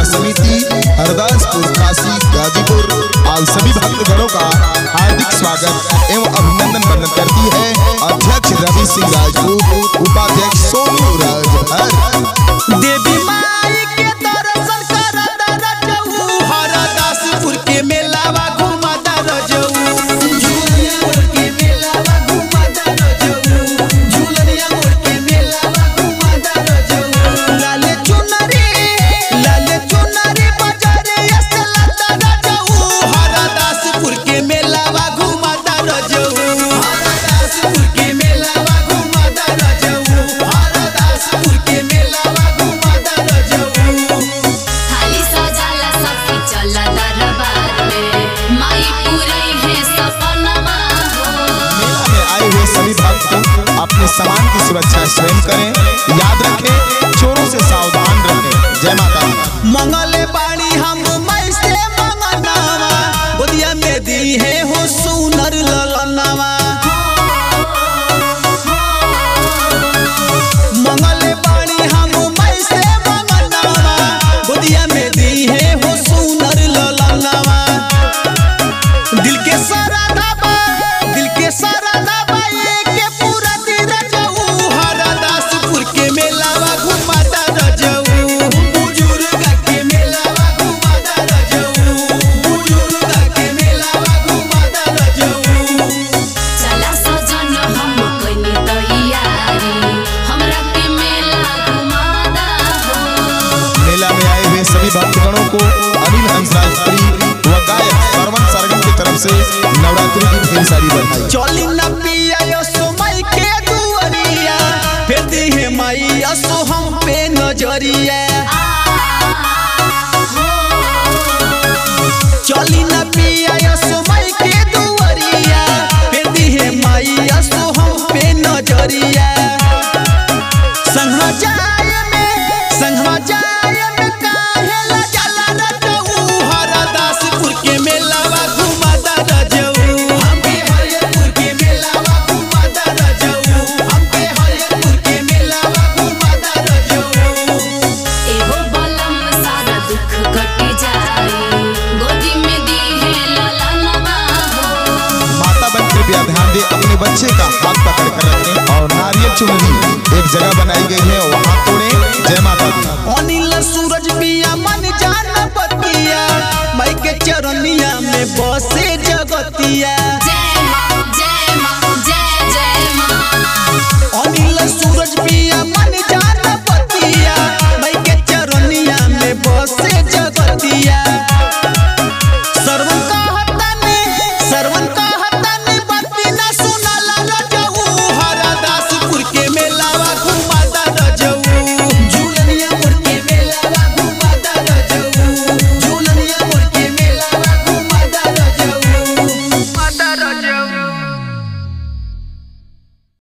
समिति हरदासपुर काशी गाजीपुर और सभी भक्तगणों का हार्दिक स्वागत एवं अभिनंदन वंदन करती है अध्यक्ष रवि सिंह राजपूत, उपाध्यक्ष सोनू राजभर। देवी माई के दर्शन करत रजऊ हरदासपुर के मेलावा घुमत रजऊ, झूलनिया मोड़ के मेलावा घुमत रजऊ, झूलनिया मोड़ के मेलावा घुमत रजऊ। लाले चुनरी बाजारे असलत रजऊ हरदासपुर के मेलावा घुमत रजऊ, हरदासपुर के मेलावा घुमत रजऊ, हरदासपुर के मेलावा घुमत रजऊ। थाली सजाला सखी चला दरबार में माई पूरई है सपनमा हो। मेला में आए हुए सभी भक्त अपने सामान की सुरक्षा स्वयं करें, याद रखें चोरों से सावधान रहें। जय माता दी। मंगले बाड़ी हम मई से मंगनावा, गोदिया में दी है हो सुनर ललनावा। मंगले बाड़ी हम मई से मंगनावा, गोदिया में दी है हो सुनर ललनावा। दिल के सारा दाबा के पूरा दी रजऊ हरदासपुर के मेलावा घुमाता रजऊ, बुजुर्ग के मेलावा घुमाता रजऊ, बुजुर्ग के मेलावा घुमाता रजऊ। चला सजन हम कइनी तैयारी हमरा के मेला घुमादा हो। मेला में आए हुए सभी भक्तगणों को अनिल हंसराज व गायक सरवन सरगम की तरफ से नवरात्रि की ढेर सारी बधाई। चली न पिया यसो माई के दुआरिया, फिर दी है माई यसो हम पे नजरिया। चली न पिया यसो माई के दुआरिया, फिर दी है माई यसो हम पे नजरिया। संघवा जाय में काहे ला जाला रजऊ हरदासपुर के मेलावा घुमाता रजऊ, हमके हरियरपुर के मेलावा घुमाता रजऊ, हमके हरियरपुर के मेलावा घुमाता रजऊ। एहो बलम सारा दुख कटी जाई गोदी में दी है ललनमा हो। माता बन कृपया ध्यान दे, अपने बच्चे का हाथ पकड़ कर रखें और नारियल चुनरी एक जगह बनाई गई है वहाँ तोड़े। जय माता दी। अनिल सूरज पिया मन जान बतिया, माई के चरनिया में बसे जगतिया।